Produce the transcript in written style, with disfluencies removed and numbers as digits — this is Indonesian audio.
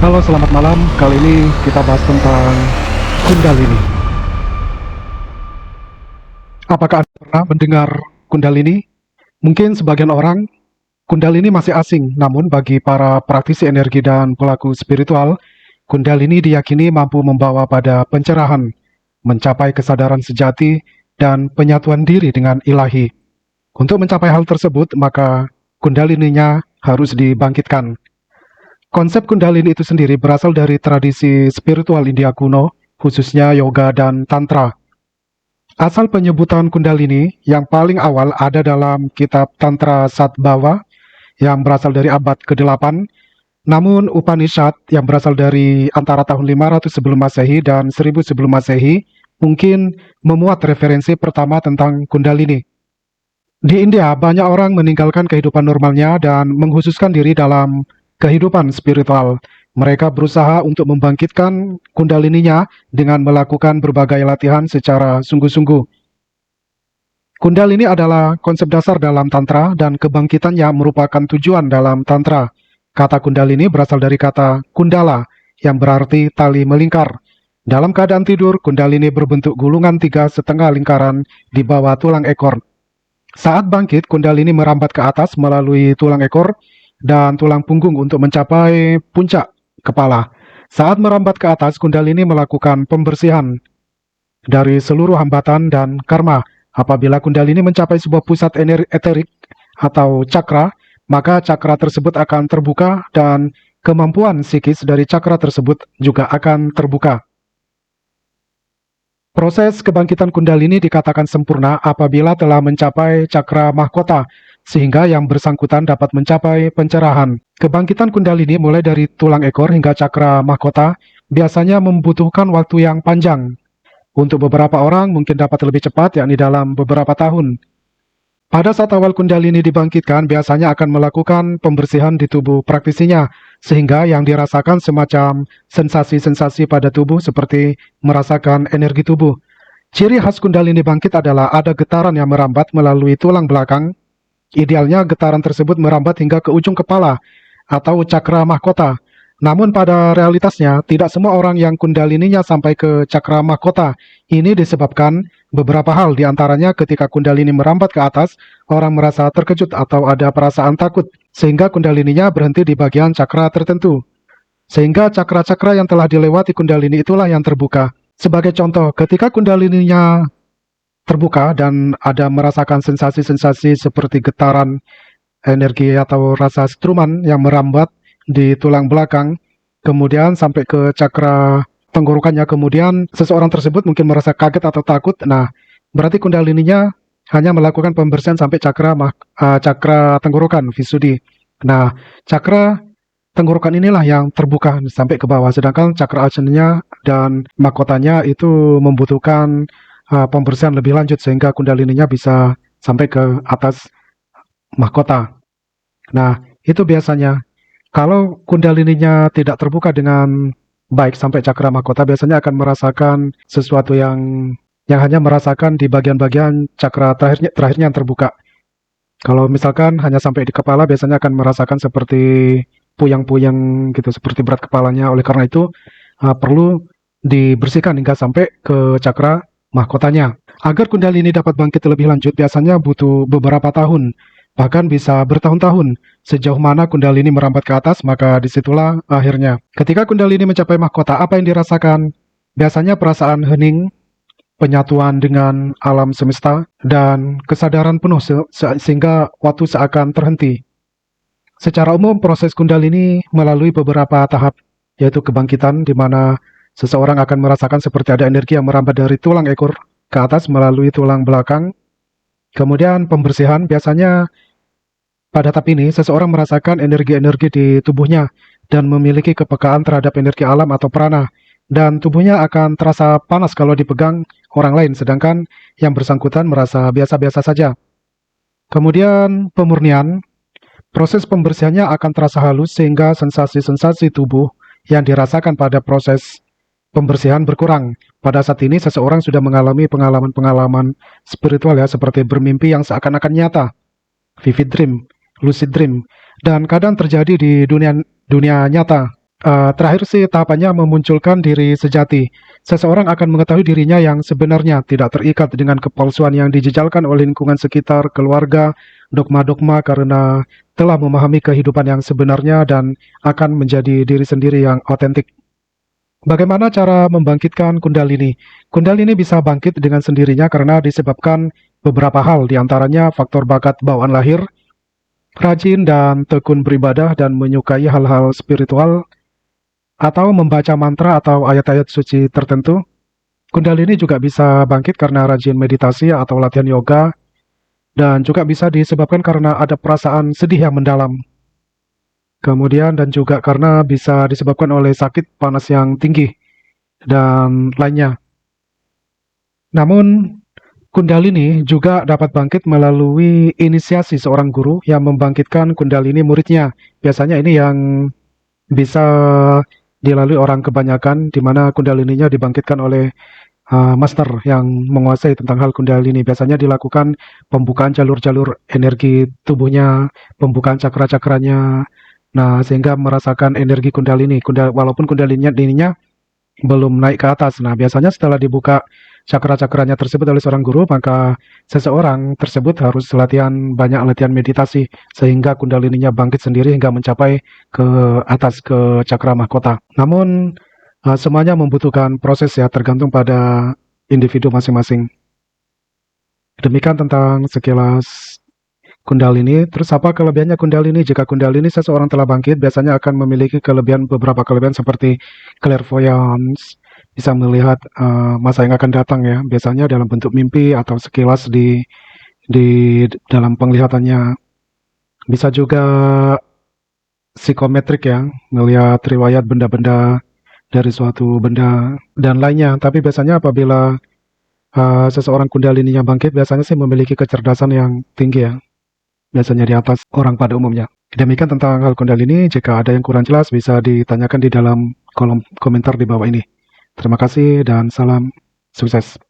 Halo, selamat malam. Kali ini kita bahas tentang Kundalini. Apakah Anda pernah mendengar Kundalini? Mungkin sebagian orang, Kundalini masih asing, namun bagi para praktisi energi dan pelaku spiritual, Kundalini diyakini mampu membawa pada pencerahan, mencapai kesadaran sejati, dan penyatuan diri dengan ilahi. Untuk mencapai hal tersebut, maka Kundalininya harus dibangkitkan. Konsep Kundalini itu sendiri berasal dari tradisi spiritual India kuno, khususnya yoga dan tantra. Asal penyebutan Kundalini yang paling awal ada dalam kitab Tantra Sadbhava yang berasal dari abad ke-8, namun Upanishad yang berasal dari antara tahun 500 sebelum Masehi dan 1000 sebelum Masehi mungkin memuat referensi pertama tentang Kundalini. Di India, banyak orang meninggalkan kehidupan normalnya dan mengkhususkan diri dalam kehidupan spiritual. Mereka berusaha untuk membangkitkan kundalininya dengan melakukan berbagai latihan secara sungguh-sungguh. Kundalini adalah konsep dasar dalam Tantra dan kebangkitannya merupakan tujuan dalam Tantra. Kata Kundalini berasal dari kata Kundala yang berarti tali melingkar. Dalam keadaan tidur, Kundalini berbentuk gulungan 3,5 lingkaran di bawah tulang ekor. Saat bangkit, Kundalini merambat ke atas melalui tulang ekor dan tulang punggung untuk mencapai puncak kepala. Saat merambat ke atas, Kundalini melakukan pembersihan dari seluruh hambatan dan karma. Apabila Kundalini mencapai sebuah pusat eterik atau cakra, maka cakra tersebut akan terbuka dan kemampuan psikis dari cakra tersebut juga akan terbuka. Proses kebangkitan Kundalini dikatakan sempurna apabila telah mencapai cakra mahkota, sehingga yang bersangkutan dapat mencapai pencerahan. Kebangkitan Kundalini mulai dari tulang ekor hingga cakra mahkota biasanya membutuhkan waktu yang panjang. Untuk beberapa orang mungkin dapat lebih cepat, yakni dalam beberapa tahun. Pada saat awal Kundalini dibangkitkan, biasanya akan melakukan pembersihan di tubuh praktisinya, sehingga yang dirasakan semacam sensasi-sensasi pada tubuh seperti merasakan energi tubuh. Ciri khas Kundalini bangkit adalah ada getaran yang merambat melalui tulang belakang. Idealnya getaran tersebut merambat hingga ke ujung kepala atau cakra mahkota. Namun pada realitasnya, tidak semua orang yang Kundalininya sampai ke cakra mahkota. Ini disebabkan beberapa hal, diantaranya ketika Kundalini merambat ke atas, orang merasa terkejut atau ada perasaan takut, sehingga Kundalininya berhenti di bagian cakra tertentu. Sehingga cakra-cakra yang telah dilewati Kundalini itulah yang terbuka. Sebagai contoh, ketika Kundalininya terbuka dan ada merasakan sensasi-sensasi seperti getaran energi atau rasa setruman yang merambat di tulang belakang, kemudian sampai ke cakra tenggorokannya, kemudian seseorang tersebut mungkin merasa kaget atau takut. Nah, berarti Kundalininya hanya melakukan pembersihan sampai cakra tenggorokan, Visuddhi. Nah, cakra tenggorokan inilah yang terbuka sampai ke bawah, sedangkan cakra ajnanya dan mahkotanya itu membutuhkan pembersihan lebih lanjut sehingga Kundalininya bisa sampai ke atas mahkota. Nah, itu biasanya. Kalau Kundalininya tidak terbuka dengan baik sampai cakra mahkota, biasanya akan merasakan sesuatu yang hanya merasakan di bagian-bagian cakra terakhirnya yang terbuka. Kalau misalkan hanya sampai di kepala, biasanya akan merasakan seperti puyang-puyang gitu, seperti berat kepalanya. Oleh karena itu, perlu dibersihkan hingga sampai ke cakra mahkotanya. Agar Kundalini dapat bangkit lebih lanjut, biasanya butuh beberapa tahun. Bahkan bisa bertahun-tahun. Sejauh mana Kundalini merambat ke atas, maka disitulah akhirnya. Ketika Kundalini mencapai mahkota, apa yang dirasakan? Biasanya perasaan hening, penyatuan dengan alam semesta, dan kesadaran penuh sehingga waktu seakan terhenti. Secara umum, proses Kundalini melalui beberapa tahap, yaitu kebangkitan, di mana seseorang akan merasakan seperti ada energi yang merambat dari tulang ekor ke atas melalui tulang belakang. Kemudian pembersihan, biasanya pada tahap ini, seseorang merasakan energi-energi di tubuhnya dan memiliki kepekaan terhadap energi alam atau prana, dan tubuhnya akan terasa panas kalau dipegang orang lain, sedangkan yang bersangkutan merasa biasa-biasa saja. Kemudian pemurnian, proses pembersihannya akan terasa halus sehingga sensasi-sensasi tubuh yang dirasakan pada proses pembersihan berkurang. Pada saat ini, seseorang sudah mengalami pengalaman-pengalaman spiritual ya, seperti bermimpi yang seakan-akan nyata, vivid dream, lucid dream, dan kadang terjadi di dunia nyata. Terakhir sih tahapannya memunculkan diri sejati. Seseorang akan mengetahui dirinya yang sebenarnya, tidak terikat dengan kepalsuan yang dijejalkan oleh lingkungan sekitar, keluarga, dogma-dogma karena telah memahami kehidupan yang sebenarnya dan akan menjadi diri sendiri yang otentik. Bagaimana cara membangkitkan Kundalini? Kundalini bisa bangkit dengan sendirinya karena disebabkan beberapa hal, diantaranya faktor bakat bawaan lahir, rajin dan tekun beribadah dan menyukai hal-hal spiritual, atau membaca mantra atau ayat-ayat suci tertentu. Kundalini juga bisa bangkit karena rajin meditasi atau latihan yoga, dan juga bisa disebabkan karena ada perasaan sedih yang mendalam. Kemudian dan juga karena bisa disebabkan oleh sakit panas yang tinggi dan lainnya. Namun, Kundalini juga dapat bangkit melalui inisiasi seorang guru yang membangkitkan Kundalini muridnya. Biasanya ini yang bisa dilalui orang kebanyakan, di mana Kundalininya dibangkitkan oleh master yang menguasai tentang hal Kundalini. Biasanya dilakukan pembukaan jalur-jalur energi tubuhnya, pembukaan cakra-cakranya. Nah, sehingga merasakan energi Kundalini. Walaupun Kundalininya belum naik ke atas. Nah, biasanya setelah dibuka cakra-cakranya tersebut oleh seorang guru, maka seseorang tersebut harus banyak latihan meditasi sehingga Kundalininya bangkit sendiri hingga mencapai ke atas ke cakra mahkota. Namun semuanya membutuhkan proses ya, tergantung pada individu masing-masing. Demikian tentang sekilas Kundalini. Terus apa kelebihannya Kundalini? Jika Kundalini seseorang telah bangkit, biasanya akan memiliki beberapa kelebihan seperti clairvoyance, bisa melihat masa yang akan datang ya, biasanya dalam bentuk mimpi atau sekilas di dalam penglihatannya. Bisa juga psikometrik ya, melihat riwayat benda-benda dari suatu benda dan lainnya. Tapi biasanya apabila seseorang Kundalininya bangkit, biasanya sih memiliki kecerdasan yang tinggi ya, biasanya di atas orang pada umumnya. Demikian tentang hal Kundalini. Jika ada yang kurang jelas, bisa ditanyakan di dalam kolom komentar di bawah ini. Terima kasih dan salam sukses.